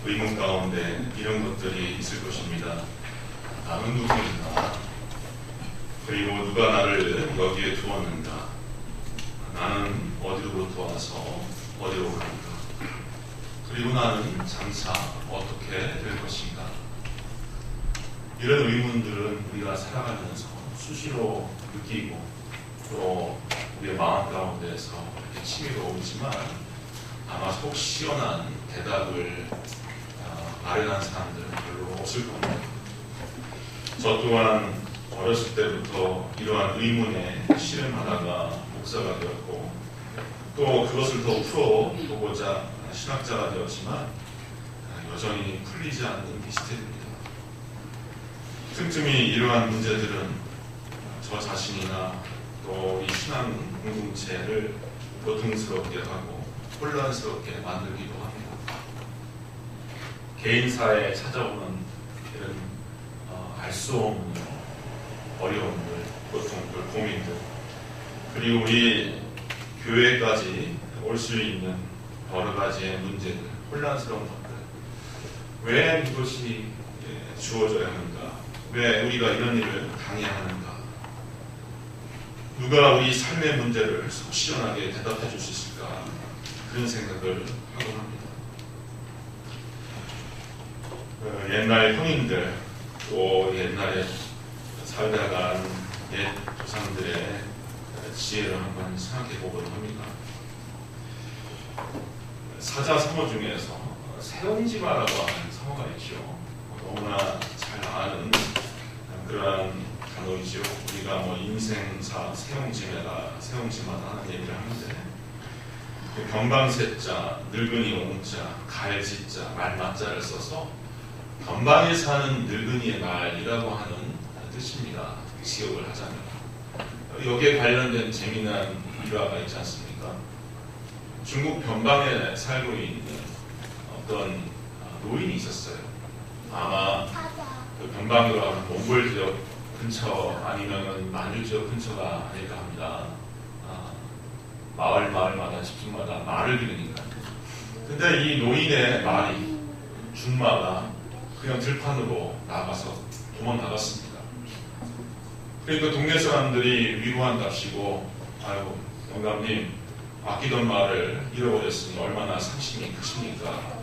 의문 가운데 이런 것들이 있을 것입니다. 나는 누구인가? 그리고 누가 나를 여기에 두었는가? 나는 어디로부터 와서 어디로 가는가? 그리고 나는 장차 어떻게 될 것인가? 이런 의문들은 우리가 살아가면서 수시로 느끼고 또 우리의 마음 가운데에서 이렇게 치밀어 오지만 아마 속 시원한 대답을 마련한 사람들은 별로 없을 겁니다. 저 또한 어렸을 때부터 이러한 의문에 실험하다가 목사가 되었고 또 그것을 더 풀어보고자 신학자가 되었지만 여전히 풀리지 않는 미스테리입니다. 틈틈이 이러한 문제들은 저 자신이나 또 이 신앙 공동체를 고통스럽게 하고 혼란스럽게 만들기도 합니다. 개인사에 찾아오는 이런 알 수 없는 어려움들, 고통들, 고민들, 그리고 우리 교회까지 올 수 있는 여러 가지의 문제들, 혼란스러운 것들, 왜 이것이 주어져야 하는가? 왜 우리가 이런 일을 당해야 하는가? 누가 우리 삶의 문제를 속 시원하게 대답해 줄 수 있을까? 그런 생각을 하곤 합니다. 옛날 형님들, 또 옛날에 살다간 옛 조상들의 지혜를 한번 생각해 보곤 합니다. 사자성어 중에서 세옹지마라고 하는 성어가 있죠. 너무나 잘 아는 그러한 단어이죠. 우리가 뭐 인생사 세옹지마다 하는 얘기를 하는데 병방세자, 늙은이 옹자, 갈지자, 말맞자를 써서 변방에 사는 늙은이의 말이라고 하는 뜻입니다. 기억을 하자면 여기에 관련된 재미난 일화가 있지 않습니까? 중국 변방에 살고 있는 어떤 노인이 있었어요. 아마 그 변방이라고 하는 몽골 지역 근처 아니면 만주 지역 근처가 아닐까 합니다. 마을마다 집집마다 말을 기르니까. 근데 이 노인의 말이 준마가 그냥 들판으로 나가서 도망나갔습니다. 그러니까 동네 사람들이 위로한답시고 아이고 영감님 아끼던 말을 잃어버렸으니 얼마나 상심이 크십니까?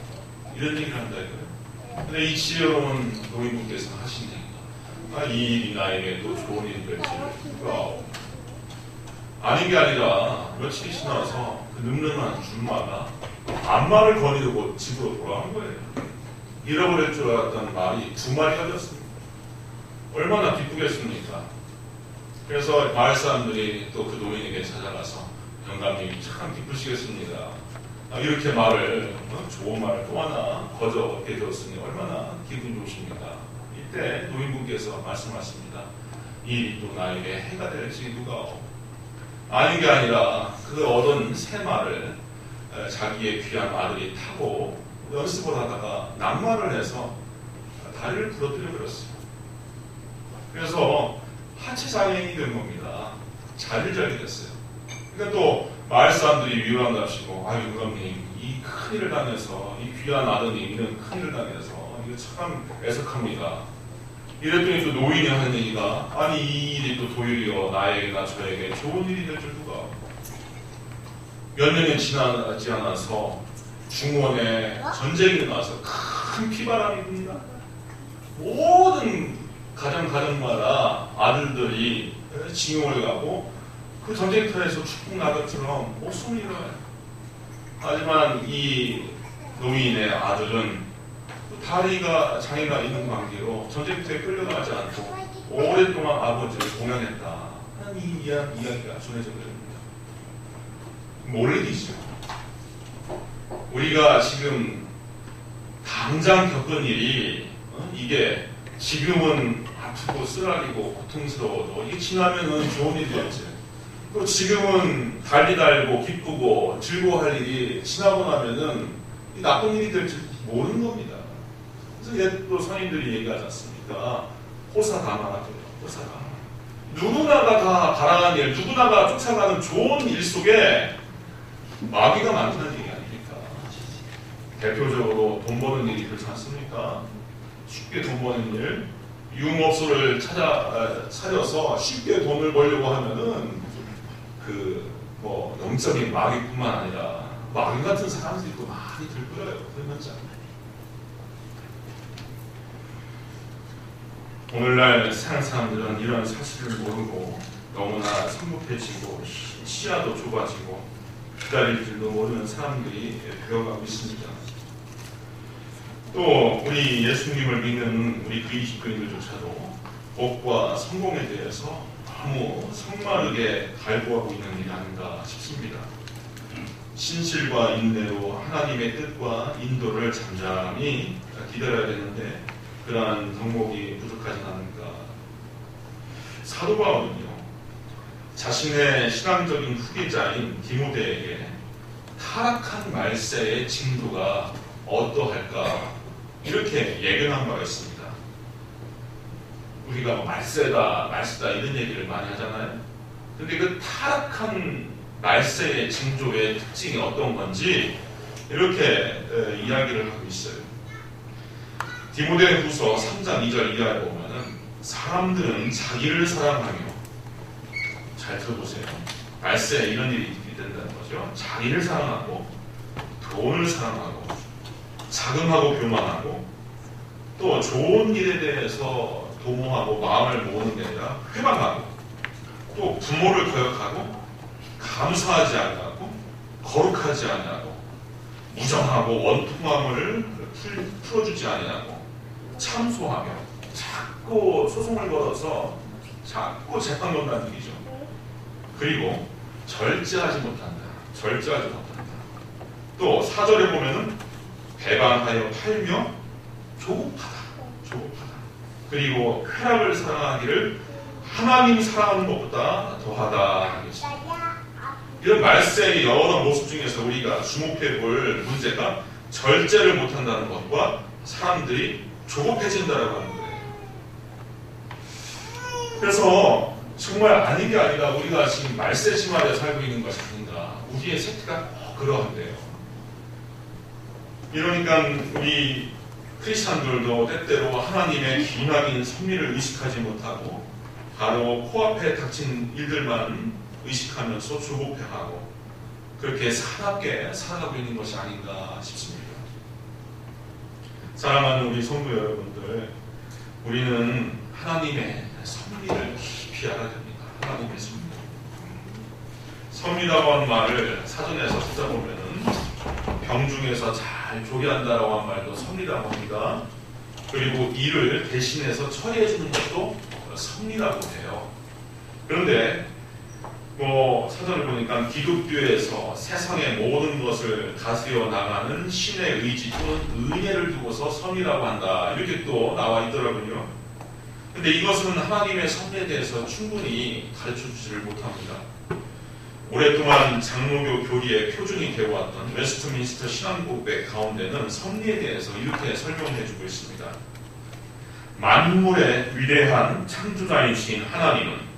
이런 얘기를 한다 이거예요. 근데 이 지혜로운 노인분께서 하신 얘기가 이 일이 나에게 또 좋은 일이 될지 누가 아닌 게 아니라 며칠이 지나서 그 늠름한 준마가 암말을 거느리고 집으로 돌아온 거예요. 잃어버릴 줄 알았던 말이 2마리가 되었습니다. 얼마나 기쁘겠습니까? 그래서 마을 사람들이 또 그 노인에게 찾아가서 영감님이 참 기쁘시겠습니다. 이렇게 말을 좋은 말을 또 하나 거저 얻게 되었으니 얼마나 기분 좋으십니까? 이때 노인분께서 말씀하십니다. 이 일이 또 나에게 해가 될지 누가 아닌 게 아니라 그 얻은 새 말을 자기의 귀한 아들이 타고 연습을 하다가 낭만을 해서 다리를 부러뜨려 버렸어요. 그래서 하체 장애인이 된 겁니다. 잘리잘리 됐어요. 그러니까 또 마을 사람들이 위로한답시고 아유 영감님 이 큰일을 당해서 이 귀한 아드님 이런 큰일을 당해서 이거 참 애석합니다. 이랬더니 또 노인이 하는 얘기가 아니 이 일이 또 도리어 나에게나 저에게 좋은 일이 될 줄 누가. 몇 년이 지나지 않아서 중원에 전쟁이 일어나서 큰 피바람이 붑니다. 모든 가정마다 아들들이 징용을 가고 그 전쟁터에서 축복 나것처럼 목숨을 잃어요. 하지만 이 노인의 아들은 다리가 장애가 있는 관계로 전쟁터에 끌려가지 않고 오랫동안 아버지를 공양했다 하는 이 이야기가 전해져 버립니다. 모르겠죠. 우리가 지금 당장 겪은 일이 이게 지금은 아프고 쓰라리고 고통스러워도 이게 지나면은 좋은 일이 되지. 또 지금은 달리달고 기쁘고 즐거워할 일이 지나고 나면은 나쁜 일이 될지 모르는 겁니다. 그래서 옛 또 선인들이 얘기하지 않습니까? 호사다마라고요. 호사다마. 누구나가 다 바라는 일, 누구나가 쫓아가는 좋은 일 속에 마귀가 만드는 얘기 아닙니까? 대표적으로 돈 버는 일이 그렇지 않습니까? 쉽게 돈 버는 일, 유흥업소를 차려서 쉽게 돈을 벌려고 하면은 영적인 마귀뿐만 아니라 마귀 같은 사람들도 많이 들끓어요. 그런 현장. 오늘날 세상 사람들은 이런 사실을 모르고 너무나 성급해지고 시야도 좁아지고 기다릴 줄도 모르는 사람들이 되어가고 있습니다. 또 우리 예수님을 믿는 우리 그리스도인들조차도 복과 성공에 대해서 너무 성마르게 갈구하고 있는 일이 아닌가 싶습니다. 신실과 인내로 하나님의 뜻과 인도를 잠잠히 기다려야 되는데 그러한 덕목이 부족하진 않을까. 사도 바울은요, 자신의 신앙적인 후계자인 디모데에게 타락한 말세의 징조가 어떠할까 이렇게 예견한 바가 있습니다. 우리가 말세다 이런 얘기를 많이 하잖아요. 근데 그 타락한 말세의 징조의 특징이 어떤 건지 이렇게 이야기를 하고 있어요. 디모데후서 3장 2절 이하에 보면은 사람들은 자기를 사랑하며, 잘 들어보세요. 말세에 이런 일이 된다는 거죠. 자기를 사랑하고 돈을 사랑하고 자금하고 교만하고 또 좋은 일에 대해서 도모하고 마음을 모으는 게 아니라 회방하고 또 부모를 거역하고 감사하지 않고 거룩하지 않고 무정하고 원통함을 풀어주지 아니하고 참소하며 자꾸 소송을 걸어서 자꾸 재판 건다는 얘기죠. 그리고 절제하지 못한다. 또 4절에 보면은 배반하여 팔며 조급하다. 그리고 쾌락을 사랑하기를 하나님 사랑하는 것보다 더하다 하겠습니다. 이런 말세의 여러 모습 중에서 우리가 주목해 볼 문제가 절제를 못한다는 것과 사람들이 조급해진다라고 하는 거예요. 그래서 정말 아닌 게 아니라 우리가 지금 말세 심화에 살고 있는 것이 아닌가. 우리의 세태가 꼭 그러한데요. 이러니까 우리 크리스찬들도 때때로 하나님의 기나긴 섭리를 의식하지 못하고 바로 코앞에 닥친 일들만 의식하면서 조급해하고 그렇게 사납게 살아가고 있는 것이 아닌가 싶습니다. 사랑하는 우리 성도 여러분들, 우리는 하나님의 섭리를 깊이 알아야 됩니다. 하나님의 섭리. 섭리라고 하는 말을 사전에서 찾아보면은 병중에서 잘 조리한다라고 한 말도 섭리라고 합니다. 그리고 일을 대신해서 처리해주는 것도 섭리라고 해요. 그런데 사전을 보니까 기독교에서 세상의 모든 것을 다스려 나가는 신의 의지 또는 은혜를 두고서 섭리라고 한다. 이렇게 또 나와 있더라고요. 근데 이것은 하나님의 섭리에 대해서 충분히 가르쳐주지를 못합니다. 오랫동안 장로교 교리의 표준이 되어왔던 웨스트민스터 신앙고백 가운데는 섭리에 대해서 이렇게 설명해주고 있습니다. 만물의 위대한 창조자이신 하나님은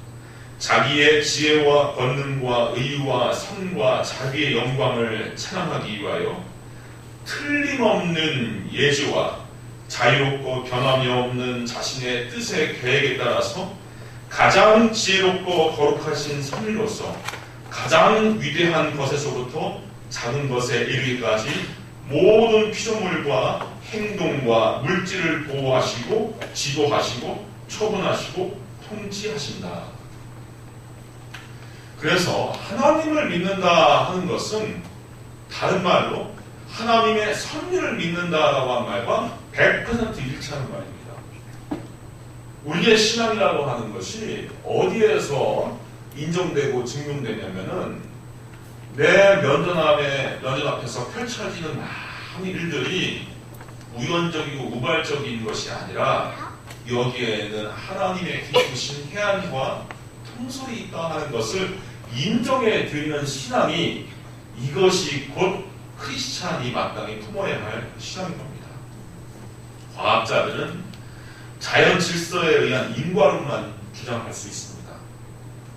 자기의 지혜와 권능과 의와 선과 자비의 영광을 찬양하기 위하여 틀림없는 예지와 자유롭고 변함이 없는 자신의 뜻의 계획에 따라서 가장 지혜롭고 거룩하신 섭리로서 가장 위대한 것에서부터 작은 것에 이르기까지 모든 피조물과 행동과 물질을 보호하시고 지도하시고 처분하시고 통치하신다. 그래서 하나님을 믿는다 하는 것은 다른 말로 하나님의 섭리를 믿는다라고 한 말과 100% 일치하는 말입니다. 우리의 신앙이라고 하는 것이 어디에서 인정되고 증명되냐면은 내 면전 앞에서 펼쳐지는 많은 일들이 우연적이고 우발적인 것이 아니라 여기에는 하나님의 깊으신 해안과 통솔이 있다 하는 것을 인정해 드리는 신앙이 이것이 곧 크리스찬이 마땅히 품어야 할 신앙인 겁니다. 과학자들은 자연 질서에 의한 인과론만 주장할 수 있습니다.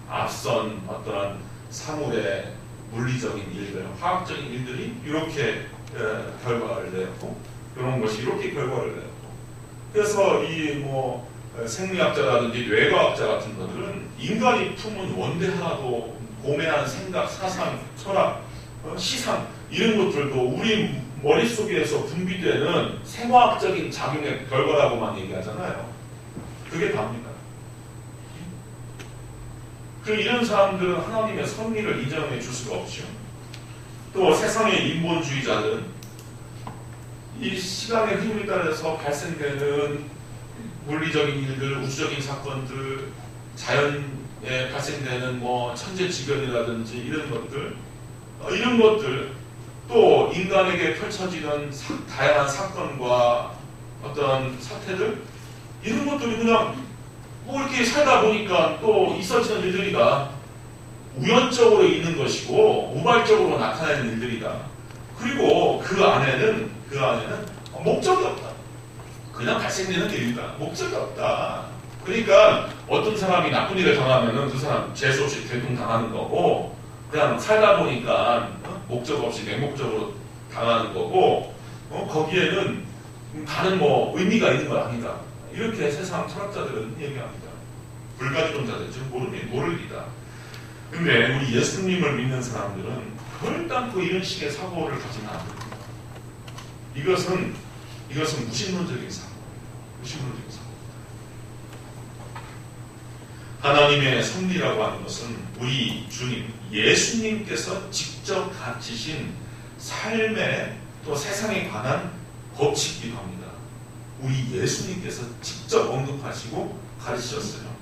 앞선 어떠한 사물의 물리적인 일들, 화학적인 일들이 이렇게 결과를 내었고 그런 것이 이렇게 결과를 내었고 그래서 이 뭐 생리학자라든지 뇌과학자 같은 것들은 인간이 품은 원대 하나도 고매한 생각, 사상, 철학, 시상 이런 것들도 우리 머릿속에서 분비되는 생화학적인 작용의 결과라고만 얘기하잖아요. 그게 답니다. 이런 사람들은 하나님의 섭리를 인정해 줄 수가 없죠. 또 세상의 인본주의자들은 이 시간의 흐름에 따라서 발생되는 물리적인 일들, 우주적인 사건들, 자연에 발생되는 뭐 천재지변이라든지 이런 것들 또 인간에게 펼쳐지는 다양한 사건과 어떤 사태들 이런 것들이 그냥 뭐 이렇게 살다 보니까 또 있어지는 일들이다. 우연적으로 있는 것이고 우발적으로 나타나는 일들이다. 그리고 그 안에는 목적이 없다. 그냥 발생되는 일이다. 목적이 없다. 그러니까 어떤 사람이 나쁜 일을 당하면은 그 사람 재수 없이 대통당하는 거고 그냥 살다 보니까 목적 없이 맹목적으로 당하는 거고 거기에는 다른 뭐 의미가 있는 건 아니다. 이렇게 세상 철학자들은 얘기합니다. 불가지론자들은 모르리다. 근데 우리 예수님을 믿는 사람들은 결단코 이런 식의 사고를 가지는 않습니다. 이것은 무신론적인 사고예요. 무신론적인 사고. 하나님의 섭리라고 하는 것은 우리 주님 예수님께서 직접 가지신 삶의 또 세상에 관한 법칙이기도 합니다. 우리 예수님께서 직접 언급하시고 가르치셨어요.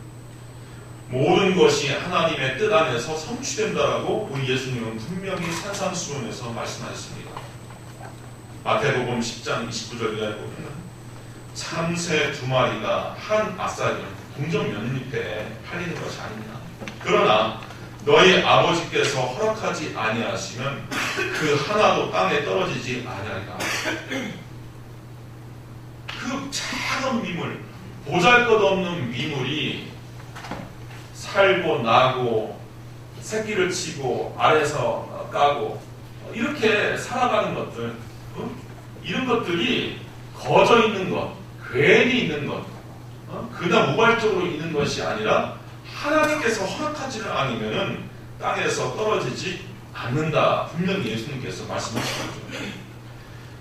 모든 것이 하나님의 뜻 안에서 성취된다라고 우리 예수님은 분명히 산상수훈에서 말씀하셨습니다. 마태복음 10장 29절에 보면 참새 2마리가 한 아싸리를 동전 연잎에 팔리는 것이 아니냐. 그러나 너희 아버지께서 허락하지 아니하시면 그 하나도 땅에 떨어지지 아니하리라. 그 작은 미물, 보잘것없는 미물이 살고 나고 새끼를 치고 알에서 까고 이렇게 살아가는 것들, 이런 것들이 거저 있는 것, 괜히 있는 것, 그냥 우발적으로 있는 것이 아니라 하나님께서 허락하지를 않으면 땅에서 떨어지지 않는다. 분명히 예수님께서 말씀하셨죠.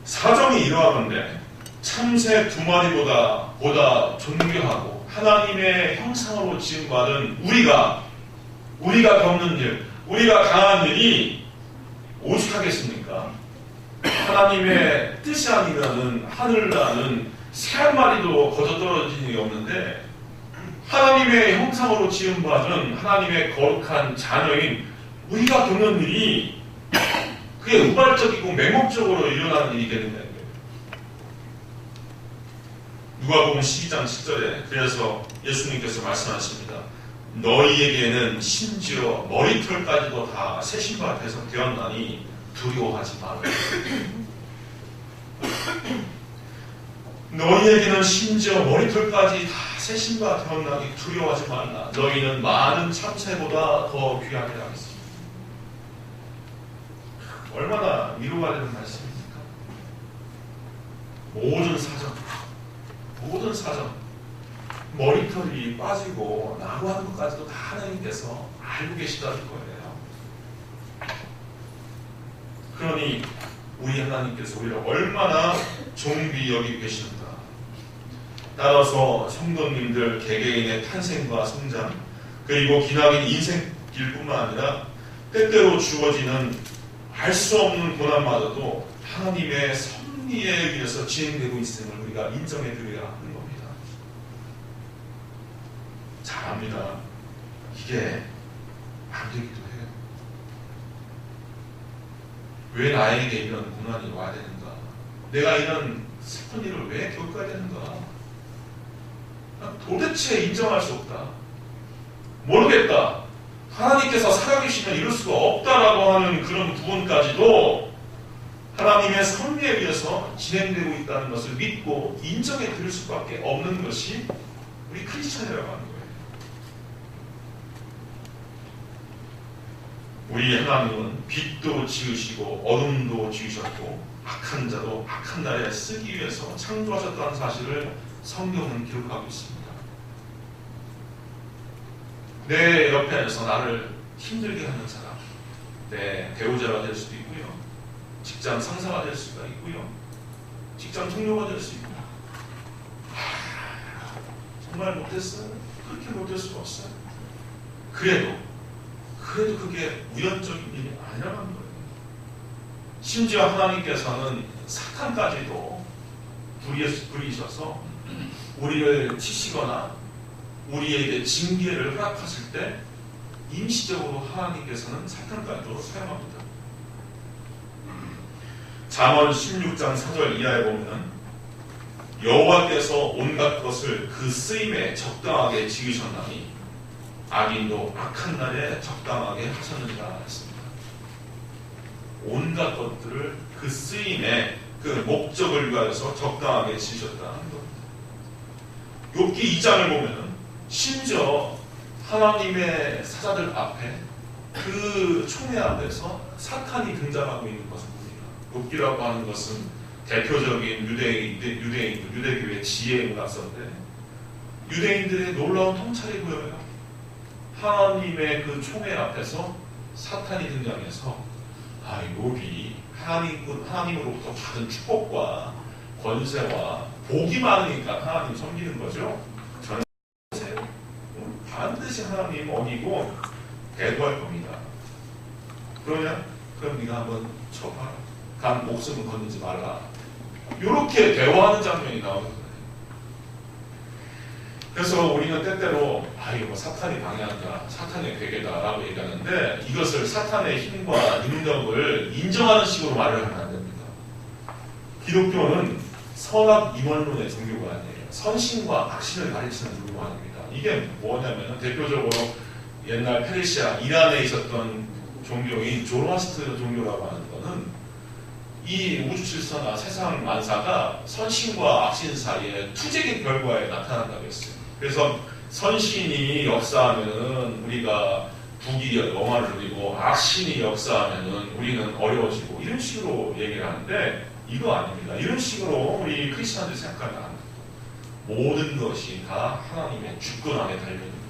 사정이 이러하건대 참새 2마리보다 존귀하고 하나님의 형상으로 지음받은 우리가 겪는 일, 우리가 당한 일이 오죽하겠습니까? 하나님의 뜻이 아니면은 하늘을 나는 새 한 마리도 거저 떨어진 일이 없는데 하나님의 형상으로 지음받은 하나님의 거룩한 자녀인 우리가 겪는 일이 그게 우발적이고 맹목적으로 일어나는 일이겠는데 누가복음 12장 10절에 그래서 예수님께서 말씀하십니다. 너희에게는 심지어 머리털까지도 다 새 신바 되었나니 두려워하지 마라. 너희에게는 심지어 머리털까지 다 새 신바 되었나니 두려워하지 말라. 너희는 많은 참새보다 더 귀하게 하겠습니다. 얼마나 위로가 되는 말씀입니까? 모든 사정 머리털이 빠지고 나고 하는 것까지도 다 하나님께서 알고 계시다는 거예요. 그러니 우리 하나님께서 우리를 얼마나 존귀 여기고 계시는가. 따라서 성도님들 개개인의 탄생과 성장 그리고 기나긴 인생길뿐만 아니라 때때로 주어지는 알 수 없는 고난마저도 하나님의 섭리에 의해서 진행되고 있음을 우리가 인정해 드려야 하는 겁니다. 잘합니다. 이게 안 되기도 해요. 왜 나에게 이런 고난이 와야 되는가? 내가 이런 슬픈 일을 왜 겪어야 되는가? 도대체 인정할 수 없다. 모르겠다. 하나님께서 살아계시면 이럴 수가 없다라고 하는 그런 부분까지도 하나님의 섭리에 의해서 진행되고 있다는 것을 믿고 인정해 드릴 수밖에 없는 것이 우리 크리스천이라고 하는 거예요. 우리 하나님은 빛도 지으시고 어둠도 지으셨고 악한 자도 악한 날에 쓰기 위해서 창조하셨다는 사실을 성경은 기록하고 있습니다. 내 옆에서 나를 힘들게 하는 사람, 내 배우자가 될 수도 있고요, 직장 상사가 될 수가 있고요, 직장 동료가 될 수 있고요. 정말 못했어요? 그렇게 못할 수가 없어요. 그래도 그게 우연적인 일이 아니라는 거예요. 심지어 하나님께서는 사탄까지도 부리셔서 우리를 치시거나 우리에게 징계를 허락하실 때 임시적으로 하나님께서는 사탄까지도 사용합니다. 잠언 16장 4절 이하에 보면 여호와께서 온갖 것을 그 쓰임에 적당하게 지으셨나니 악인도 악한 날에 적당하게 하셨느니라 했습니다. 온갖 것들을 그 쓰임에 그 목적을 위하여서 적당하게 지으셨다는 겁니다. 욥기 2장을 보면은 심지어 하나님의 사자들 앞에 그 총회 앞에서 사탄이 등장하고 있는 것을 봅니다. 욥기라고 하는 것은 대표적인 유대교의 지혜 문학서인데 유대인들의 놀라운 통찰이 보여요. 하나님의 그 총회 앞에서 사탄이 등장해서 욥이 하나님으로부터 받은 축복과 권세와 복이 많으니까 하나님 섬기는 거죠. 저는 반드시 하나님 어기고 대도할 겁니다. 그럼 네가 한번 쳐봐라. 간 목숨은 건드지 말라. 이렇게 대화하는 장면이 나오거든요. 그래서 우리는 때때로 이거 사탄이 방해한다, 사탄의 괴계다라고 얘기하는데 이것을 사탄의 힘과 능력을 인정하는 식으로 말을 하면 안 됩니다. 기독교는 선악 이원론의 종교가 아니에요. 선신과 악신을 가르치는 종교가 아닙니다. 이게 뭐냐면 대표적으로 옛날 페르시아, 이란에 있었던 종교인 조로아스트 종교라고 하는 거는 이 우주질서나 세상 만사가 선신과 악신 사이에 투쟁의 결과에 나타난다고 했어요. 그래서 선신이 역사하면은 우리가 북이 영화를 누리고 악신이 역사하면은 우리는 어려워지고 이런 식으로 얘기를 하는데 이거 아닙니다. 이런 식으로 우리 크리스천들이 생각하면 안 돼요. 모든 것이 다 하나님의 주권함에 달려있는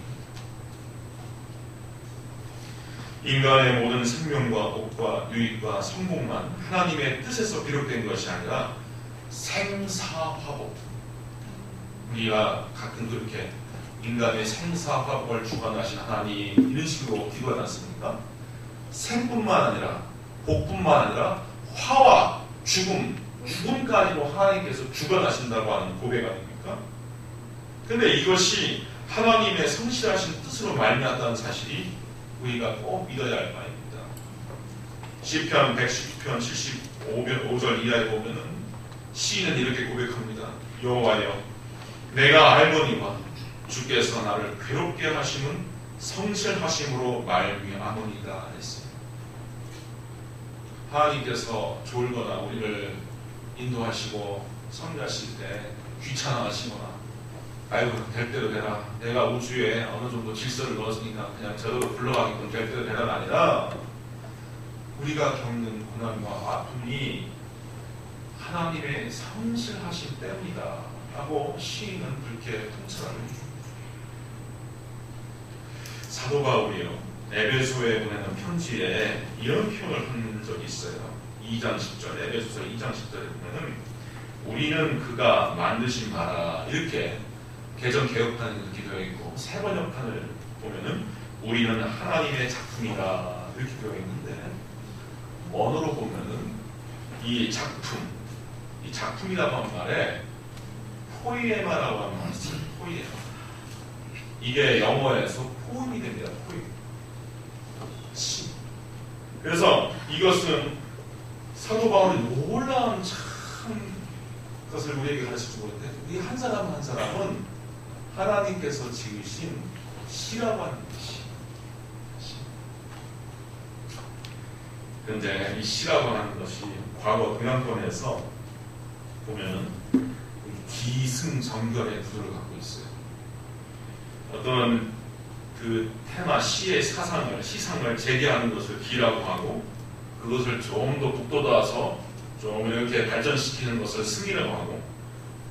인간의 모든 생명과 복과 유익과 성공만 하나님의 뜻에서 비롯된 것이 아니라 생사화복. 우리가 가끔 그렇게 인간의 생사화복을 주관하신 하나님 이런 식으로 기도하지 않습니까? 생뿐만 아니라 복뿐만 아니라 화와 죽음까지도 하나님께서 주관하신다고 하는 고백 아닙니까? 근데 이것이 하나님의 성실하신 뜻으로 말미암았다는 사실이 우리가 꼭 믿어야 할 바입니다. 시편 119편 75절 이하에 보면은 시인은 이렇게 고백합니다. 여호와여, 내가 알거니와 주께서 나를 괴롭게 하심은 성실하심으로 말미암으니이다 했습니다. 하나님께서 졸거나 우리를 인도하시고 섭리하실 때 귀찮아하시거나 될 대로 되라, 내가 우주에 어느 정도 질서를 넣었으니까 그냥 저도 불러가게끔 될 대로 되라가 아니라 우리가 겪는 고난과 아픔이 하나님의 성실하심 때문이다 라고 시인은 그렇게 통찰하고 있습니다. 사도 바울이요, 에베소에 보내는 편지에 이런 표현을 한 적이 있어요. 2장 10절, 에베소서 2장 10절에 보면은 우리는 그가 만드신 바라 이렇게 개정 개혁판에 이렇게 되어 있고 새 번역판을 보면은 우리는 하나님의 작품이다 이렇게 되어 있는데 원어로 보면은 이 작품이라고 하는 말에 포이에마라고 하는 말이 있어요. 포이에마. 이게 영어에서 포임이 됩니다. 포임. 시. 그래서 이것은 사도 바울이 놀라운 참 것을 우리에게 가르쳐주고 있는데 우리 한 사람 한 사람은 하나님께서 지으신 시라고 하는 것이. 그런데 이 시라고 하는 것이 과거 동양권에서 보면은 기승전결의 구조를 갖고 있어요. 어떤 그 테마 시의 시상을 제기하는 것을 기라고 하고 그것을 좀 더 북돋아서 좀 이렇게 발전시키는 것을 승이라고 하고,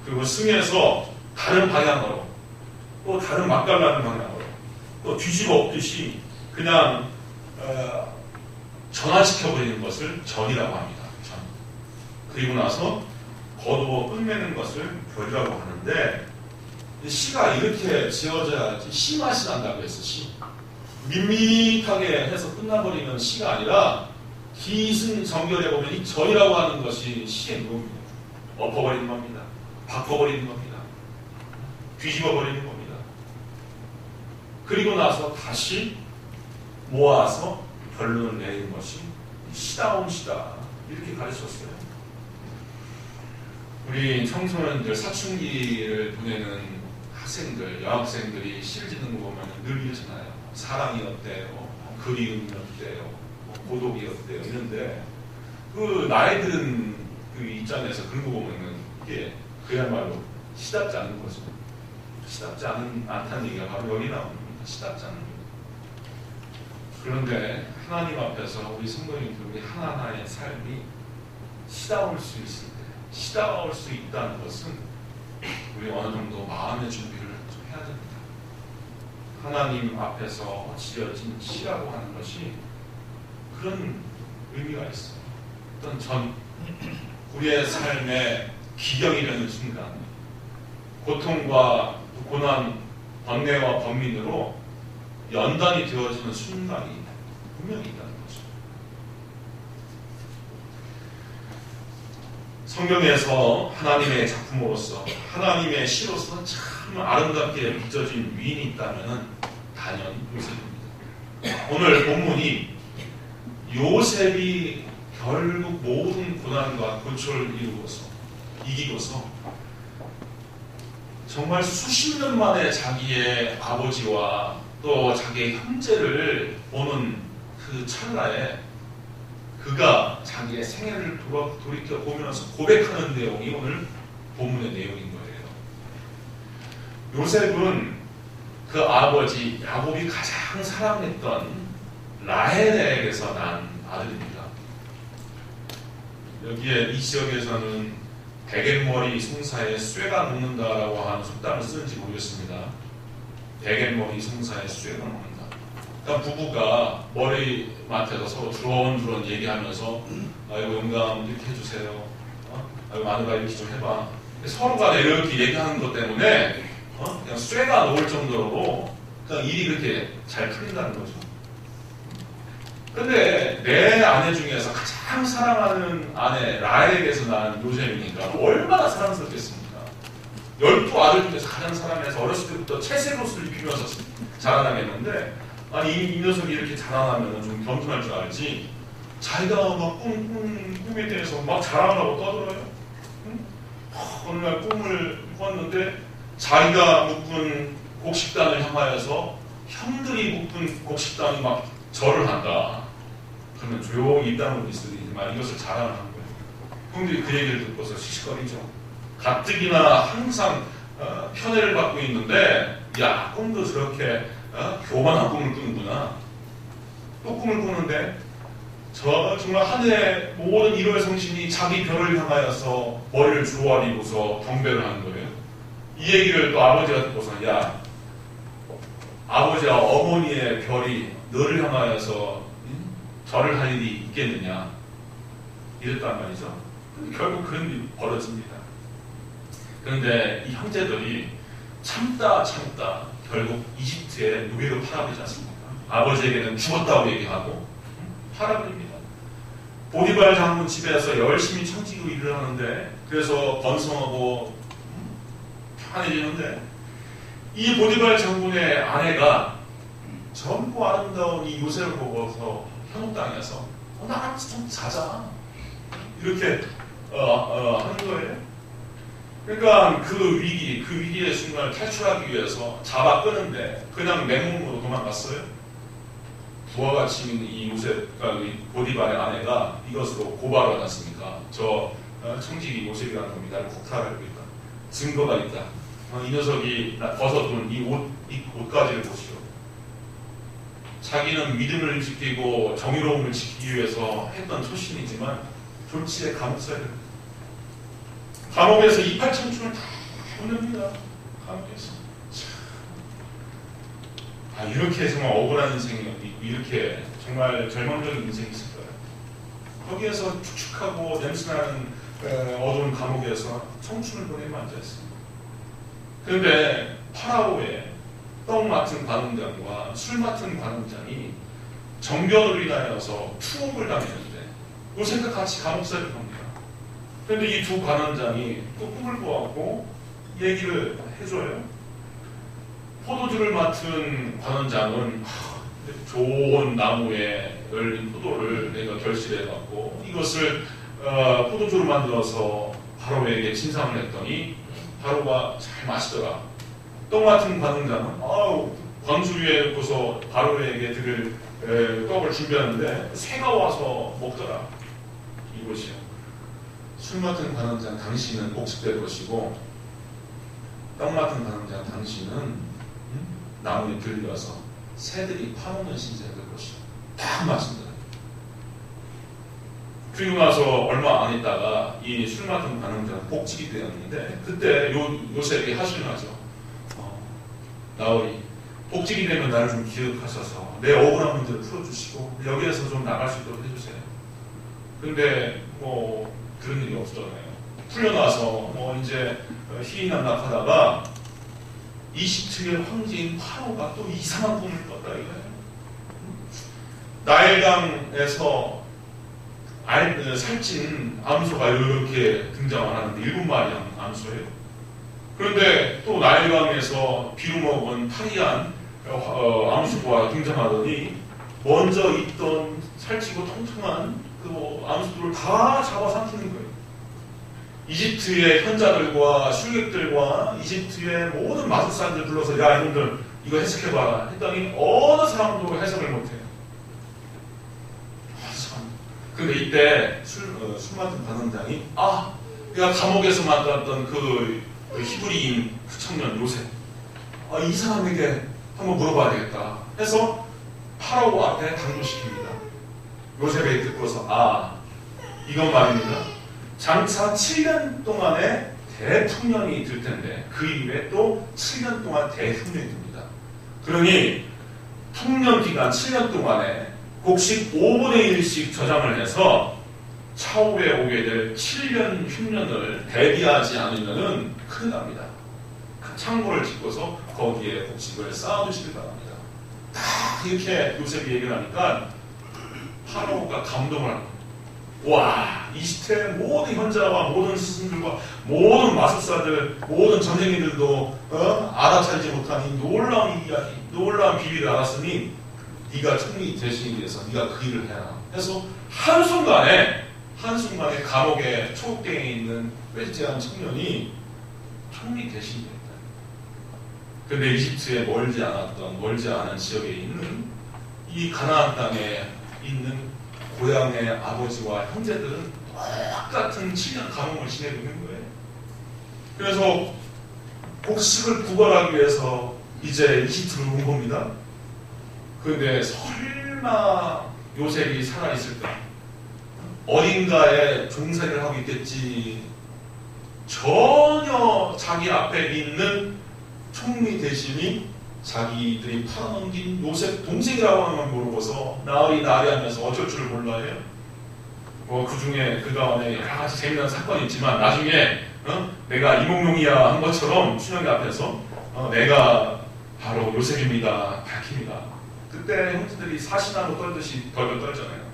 그리고 승에서 다른 방향으로 또 다른 맛깔나는 방향으로 또 뒤집어 엎듯이 그냥 전환시켜버리는 것을 전이라고 합니다. 전. 그리고 나서 거두어 끝내는 것을 별이라고 하는데, 시가 이렇게 지어져야지 시 맛이 난다고 했어. 시. 밋밋하게 해서 끝나버리는 시가 아니라 기승전결해 보면 이 전이라고 하는 것이 시의 묘입니다. 엎어버리는 겁니다. 바꿔버리는 겁니다. 뒤집어버리는 겁니다. 그리고 나서 다시 모아서 결론을 내리는 것이 시다운 시다, 이렇게 가르쳤어요. 우리 청소년들 사춘기를 보내는 학생들, 여학생들이 시를 짓는 거 보면 늘 이러잖아요. 사랑이 어때요? 그리움이 어때요? 고독이 어때요? 이런데 그 나이 든 그 입장에서 그런 거 보면은 이게 그야말로 시답지 않는 거죠. 시답지 않다는 얘기가 바로 여기 나옵니다. 시답지 않는 거. 그런데 하나님 앞에서 우리 성도님들 하나하나의 삶이 시다울 수 있을 때, 시다울 수 있다는 것은 우리 어느 정도 마음의 준비를 좀 해야 됩니다. 하나님 앞에서 지어진 시라고 하는 것이 그런 의미가 있어요. 어떤 우리의 삶의 기경이 되는 순간, 고통과 고난, 번뇌와 번민으로 연단이 되어지는 순간이 분명히 있다는 거죠. 성경에서 하나님의 작품으로서, 하나님의 시로서 참 아름답게 빚어진 위인이 있다면 단연 요셉입니다. 오늘 본문이 요셉이 결국 모든 고난과 고초를 이기고서 정말 수십 년 만에 자기의 아버지와 또 자기의 형제를 보는 그 찰나에 그가 자기의 생애를 돌이켜 보면서 고백하는 내용이 오늘 본문의 내용인 거예요. 요셉은 그 아버지 야곱이 가장 사랑했던 라헬에게서 난 아들입니다. 여기에 이 지역에서는 대갯머리 송사에 쇠가 녹는다라고 하는 속담을 쓰는지 모르겠습니다. 대갯머리 송사에 쇠가 녹는다. 그러니까 부부가 머리맡에서 서로 두런두런 얘기하면서 아이고 영감 이렇게 해주세요. 아이고 마누라 이렇게 좀 해봐. 서로가 이렇게 얘기하는 것 때문에 그냥 쇠가 녹을 정도로 그냥 일이 그렇게 잘 풀린다는 거죠. 근데 내 아내 중에서 가장 사랑하는 아내 라헬에게서 난 요셉이니까 얼마나 사랑스럽겠습니까? 12아들 중에서 가장 사랑해서 어렸을 때부터 채색 옷을 입히면서 자라나겠는데, 아니 이 녀석이 이렇게 자라나면 좀 겸손할 줄 알지, 자기가 막 꿈에 대해서 막 자랑하고 떠들어요. 응? 어느 날 꿈을 꿨는데 자기가 묶은 곡식단을 향하여서 형들이 묶은 곡식단이 막 절을 한다. 그러면 조용히 입다물고 있으지만 이것을 자랑을 한 거예요. 형들이 그 얘기를 듣고서 시시거리죠. 가뜩이나 항상 편애를 받고 있는데, 야 꿈도 저렇게 교만한 꿈을 꾸는구나. 또 꿈을 꾸는데 정말 하늘의 모든 일월 성신이 자기 별을 향하여서 머리를 조아리고서 경배를 하는 거예요. 이 얘기를 또 아버지가 듣고서, 야 아버지와 어머니의 별이 너를 향하여서 절을 할 일이 있겠느냐, 이랬단 말이죠. 근데 결국 그런 일이 벌어집니다. 그런데 이 형제들이 참다 결국 이집트의 노예로 팔아버리지 않습니까? 아버지에게는 죽었다고 얘기하고 팔아버립니다. 보디발 장군 집에서 열심히 청지기로 일을 하는데, 그래서 번성하고 편해지는데, 이 보디발 장군의 아내가 젊고 아름다운 이 요셉을 보고서 현혹당해서 나랑 좀 자자 이렇게 하는 거예요. 그러니까 그 위기의 순간을 탈출하기 위해서 잡아 끄는데 그냥 맨몸으로 도망갔어요. 부하가 같이 이 요셉, 그러니까 이 보디발의 아내가 이것으로 고발을 받았으니까 저 청지기 요셉이라는 놈이 나를 폭탄하고 있다, 증거가 있다, 이 녀석이 벗어둔 이 옷가지를 보시오. 자기는 믿음을 지키고 정의로움을 지키기 위해서 했던 초신이지만 졸지에 감옥 써야 됩니다. 감옥에서 이팔 청춘을 다 보냅니다. 감옥에서. 이렇게 정말 억울한 인생이 이렇게 정말 절망적인 인생이 있을 거예요. 거기에서 축축하고 냄새나는 어두운 감옥에서 청춘을 보내면 앉아있습니다. 그런데 파라오의 떡 맡은 관원장과 술 맡은 관원장이 정변으로 인하여서 투옥을 당했는데 요셉과 같이 감옥살이를 합니다. 그런데 이 두 관원장이 또 꿈을 보았고 얘기를 해줘요. 포도주를 맡은 관원장은 좋은 나무에 열린 포도를 내가 결실해갖고 이것을 포도주를 만들어서 바로에게 진상을 했더니 바로가 잘 마시더라. 떡 맡은 관원장은 광주 위에 놓고서 바로에게 드릴 떡을 준비하는데 새가 와서 먹더라. 이것이요. 술 맡은 관원장 당신은 복습될 것이고 떡 맡은 관원장 당신은 나무에 들려서 새들이 파먹는 신세가 될 것이다. 딱 맞습니다. 그리고 나서 얼마 안 있다가 이 술 맡은 관원장은 복직이 되었는데 그때 요셉이 하소연을 하죠. 나으리 복직이 되면 나를 좀 기억하셔서 내 억울한 문제를 풀어주시고 여기에서 좀 나갈 수 있도록 해주세요. 근데 그런 일이 없었잖아요. 풀려나서 이제 희희낙낙하다가 이집트의 황제인 파로가 또 이상한 꿈을 꿨다 이거예요. 나일강에서 살찐 암소가 이렇게 등장을 하는데 7마리 암소예요. 그런데 또 나일강에서 비루먹은 파리한 암소가 등장하더니 먼저 있던 살찌고 통통한 그 암소들을 다 잡아삼키는 거예요. 이집트의 현자들과 술객들과 이집트의 모든 마술사들 불러서 야 이놈들 이거 해석해봐라 했더니 어느 사람도 해석을 못해요. 근데 이때 술 맡은 관원장이 내가 감옥에서 만났던 그 히브리인 그 청년 요셉 이 사람에게 한번 물어봐야 되겠다 해서 파라오 앞에 당도시킵니다. 요셉이 듣고서 이건 말입니다. 장차 7년 동안의 대통령이 될 텐데 그 이후에 또 7년 동안 대통령이 됩니다. 그러니 통령 기간 7년 동안에 곡식 5분의 1씩 저장을 해서 차후에 오게 될 7년 흉년을 대비하지 않으면 큰일 납니다. 창고를 짓고서 거기에 곡식을 쌓아두시길 바랍니다. 딱 이렇게 요셉이 얘기를 하니까 파라오가 감동을 합니다. 와, 이집트의 모든 현자와 모든 스승들과 모든 마술사들, 모든 전쟁이들도 알아차리지 못한 이 놀라운 이야기, 놀라운 비밀을 알았으니 네가 총리 대신이 돼서 네가 그 일을 해라 해서 한순간에 감옥에 초록되어 있는 빼지한 청년이 총리 대신이 됐다. 그런데 이집트에 멀지 않은 지역에 있는 이 가나안 땅에 있는 고향의 아버지와 형제들은 똑같은 7년 감옥을 지내고 있는 거예요. 그래서 곡식을 구걸하기 위해서 이제 이집트로 온 겁니다. 그런데 설마 요셉이 살아있을까? 어딘가에 종살이를 하고 있겠지. 전혀 자기 앞에 있는 총리 대신이 자기들이 팔아넘긴 요셉 동생이라고 하는 걸 모르고서 나으리 하면서 어쩔 줄 몰라 해요. 그 중에 그 가운데 여러 가지 재미난 사건이 있지만 나중에 내가 이몽룡이야 한 것처럼 춘향이 앞에서 내가 바로 요셉입니다 밝힙니다. 그때 형제들이 사시나무 떨듯이 덜덜 떨잖아요.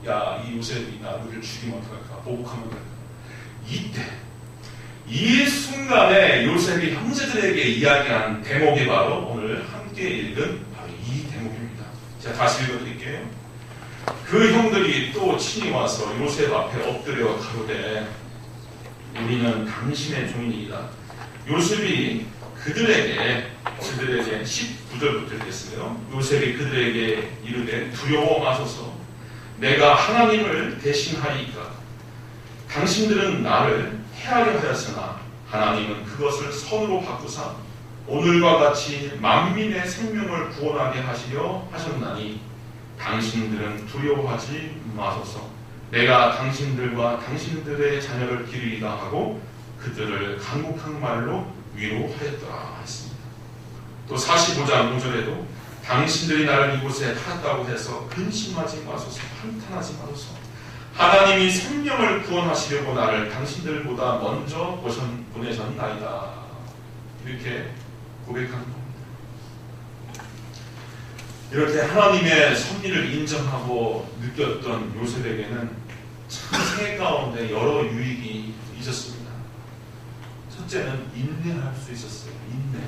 야, 이 요셉이 우리를 죽이면 어떡할까? 보복하면 어떡할까? 이때 이 순간에 요셉이 형제들에게 이야기한 대목이 바로 오늘 함께 읽은 바로 이 대목입니다. 제가 다시 읽어드릴게요. 그 형들이 또 친히 와서 요셉 앞에 엎드려 가로되 우리는 당신의 종이니이다. 요셉이 그들에게 19절부터 읽겠어요. 요셉이 그들에게 이르되 두려워 마소서 내가 하나님을 대신하리이까. 당신들은 나를 해하려 하였으나 하나님은 그것을 선으로 바꾸사 오늘과 같이 만민의 생명을 구원하게 하시려 하셨나니 당신들은 두려워하지 마소서. 내가 당신들과 당신들의 자녀를 기르리라 하고 그들을 강국한 말로 위로하였더라 했습니다. 또 45장 5절에도 당신들이 나를 이곳에 팔았다고 해서 근심하지 마소서, 한탄하지 마소서. 하나님이 생명을 구원하시려고 나를 당신들보다 먼저 보내셨나이다. 이렇게 고백하는 겁니다. 이렇게 하나님의 섭리를 인정하고 느꼈던 요셉에게는 참 생애 가운데 여러 유익이 있었습니다. 첫째는 인내할 수 있었어요. 인내.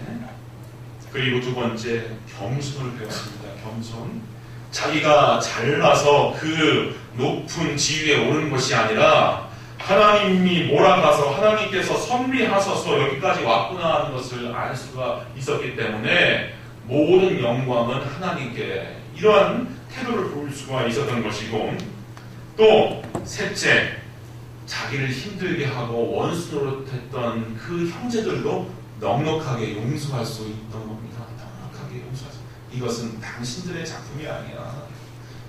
그리고 두 번째, 겸손을 배웠습니다. 겸손. 자기가 잘나서 그 높은 지위에 오른 것이 아니라 하나님이 몰아가서 하나님께서 섭리하셔서 여기까지 왔구나 하는 것을 알 수가 있었기 때문에 모든 영광은 하나님께, 이러한 태도를 보일 수가 있었던 것이고, 또 셋째, 자기를 힘들게 하고 원수 노릇했던 그 형제들도 넉넉하게 용서할 수 있던 겁니다. 넉넉하게 용서할 수. 이것은 당신들의 작품이 아니야.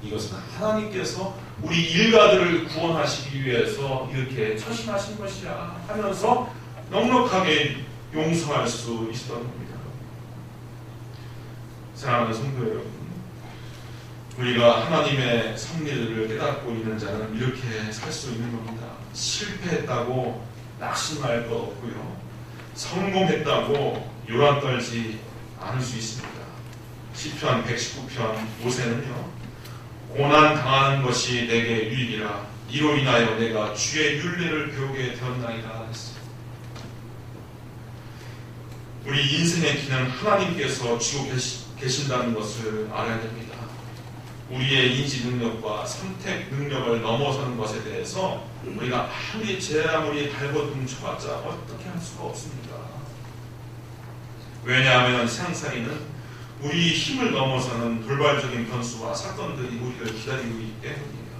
이것은 하나님께서 우리 일가들을 구원하시기 위해서 이렇게 처신하신 것이야 하면서 넉넉하게 용서할 수 있었던 겁니다. 사랑하는 성도 여러분, 우리가 하나님의 섭리를 깨닫고 있는 자는 이렇게 살 수 있는 겁니다. 실패했다고 낙심할 것 없고요, 성공했다고 요란 떨지 않을 수 있습니다. 시편 119편 5세는요, 고난 당하는 것이 내게 유익이라 이로 인하여 내가 주의 율례를 배우게 되었나이다 했습니다. 우리 인생의 길은 하나님께서 주고 계신다는 것을 알아야 됩니다. 우리의 인지 능력과 선택 능력을 넘어서는 것에 대해서 우리가 아무리 발버둥 쳐봤자 어떻게 할 수가 없습니다. 왜냐하면 세상살이는 우리 힘을 넘어서는 돌발적인 변수와 사건들이 우리를 기다리고 있기 때문입니다.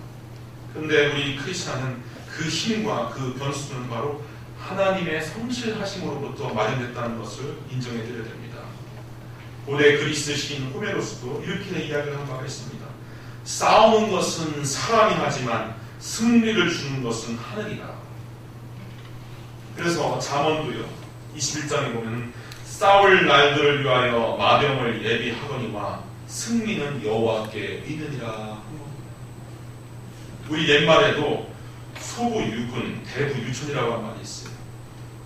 그런데 우리 크리스찬은 그 힘과 그 변수는 바로 하나님의 성실하심으로부터 마련됐다는 것을 인정해 드려야 됩니다. 고대 그리스 시인 호메로스도 이렇게 이야기를 한 바가 있습니다. 싸우는 것은 사람이 하지만 승리를 주는 것은 하늘이다. 그래서 잠언도요 21장에 보면 싸울 날들을 위하여 마병을 예비하거니와 승리는 여호와께 있느니라. 우리 옛말에도 소부 유군, 대부 유천이라고 하는 말이 있어요.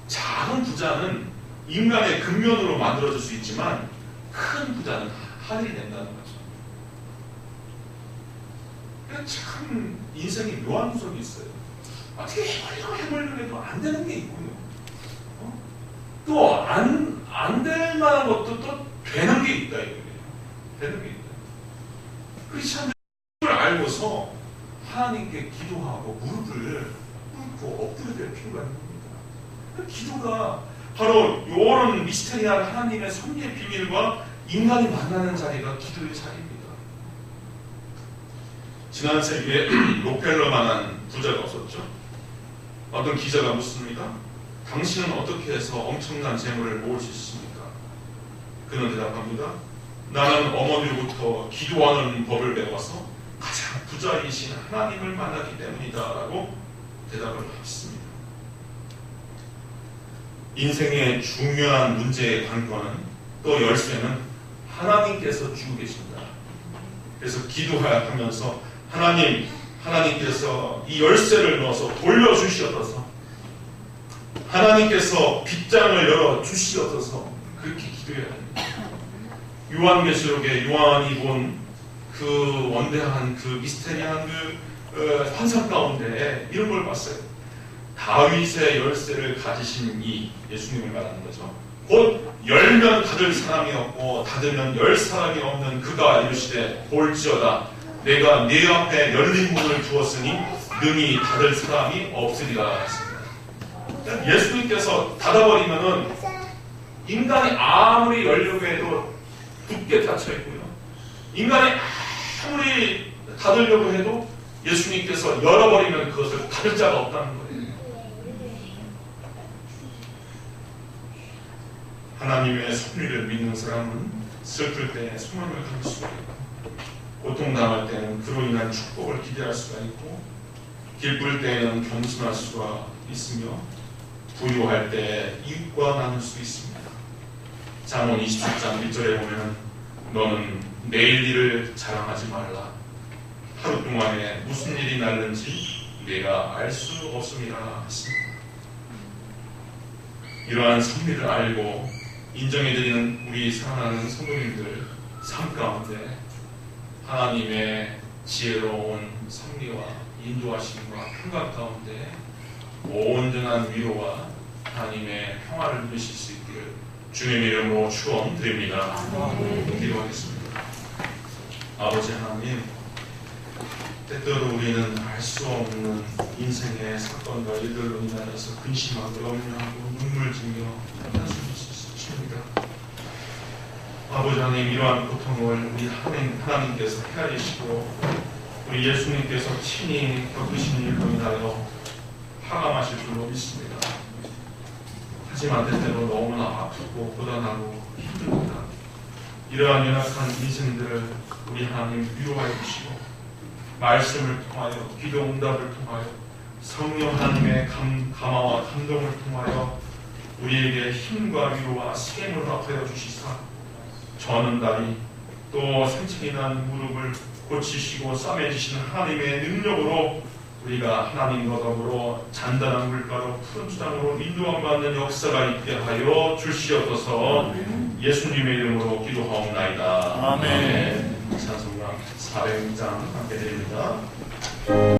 작은 부자는 인간의 근면으로 만들어질 수 있지만 큰 부자는 하늘이 된다는 거죠. 참 인생에 묘한 구석이 있어요. 어떻게 해보려고 해도 안 되는 게 있고요. 또 안 될 만한 것도 또 되는 게 있다 이거예요. 되는 게 있다. 크리스천들을 알고서 하나님께 기도하고 무릎을 꿇고 엎드려 될 필요가 있는 겁니다. 기도가 바로 이런 미스테리한 하나님의 섭리의 비밀과 인간이 만나는 자리가 기도의 자리입니다. 지난 세기에 록펠러만한 부자가 없었죠. 어떤 기자가 묻습니다. 당신은 어떻게 해서 엄청난 재물을 모을 수 있습니까? 그는 대답합니다. 나는 어머니로부터 기도하는 법을 배워서 가장 부자이신 하나님을 만났기 때문이다 라고 대답을 했습니다. 인생의 중요한 문제의 관건은, 또 열쇠는 하나님께서 주고 계신다. 그래서 기도하면서 하나님께서 이 열쇠를 넣어서 돌려주시옵소서, 하나님께서 빗장을 열어주시옵소서, 그렇게 기도해야 합니다. 요한계시록에 요한이 본 그 원대한 그 미스테리한 그 환상 가운데 이런 걸 봤어요. 다윗의 열쇠를 가지신 이 예수님을 말하는 거죠. 곧 열면 닫을 사람이 없고 닫으면 열 사람이 없는 그가 이르시되 볼지어다 내가 네 앞에 열린 문을 두었으니 능히 닫을 사람이 없으리라 했습니다. 예수님께서 닫아버리면은 인간이 아무리 열려고 해도 굳게 닫혀 있고요. 인간이 아무리 닫으려고 해도 예수님께서 열어버리면 그것을 닫을 자가 없다는 거예요. 하나님의 섭리를 믿는 사람은 슬플 때 소망을 가질 수가 있고, 고통당할 때는 그로 인한 축복을 기대할 수가 있고, 기쁠 때에는 겸손할 수가 있으며 부유할 때 이웃과 나눌 수 있습니다. 잠언 27장 1절에 보면 너는 내일 일을 자랑하지 말라. 하루 동안에 무슨 일이 났는지 내가 알 수 없음이라 했습니다. 이러한 섭리를 알고 인정해드리는 우리 사랑하는 성도님들 삶 가운데 하나님의 지혜로운 섭리와 인도하심과 평강 가운데 온전한 위로와 하나님의 평화를 누리실 수 있기를 주님의 이름으로 축원드립니다. 기도하겠습니다. 아버지 하나님, 때때로 우리는 알 수 없는 인생의 사건과 일들로 인하여서 근심하고 염려하고 눈물 지며 한숨을 쉬십니다. 아버지 하나님, 이러한 고통을 우리 하나님께서 헤아리시고 우리 예수님께서 친히 겪으신 일로 인하여 파감하실 줄로 믿습니다. 하지만 때때로 너무나 아프고 고단하고 힘듭니다. 이러한 연약한 인생들을 우리 하나님 위로하여 주시고 말씀을 통하여 기도 응답을 통하여 성령 하나님의 감화와 감동을 통하여 우리에게 힘과 위로와 세임을 허락하여 주시사 저는 다리 또 상처이 난 무릎을 고치시고 싸매주시는 하나님의 능력으로 우리가 하나님과 더불어 잔단한 물가로 푸른 수장으로 인도함 받는 역사가 있게 하여 주시옵소서. 예수님의 이름으로 기도하옵나이다. 아멘. 찬송가 400장 함께 드립니다.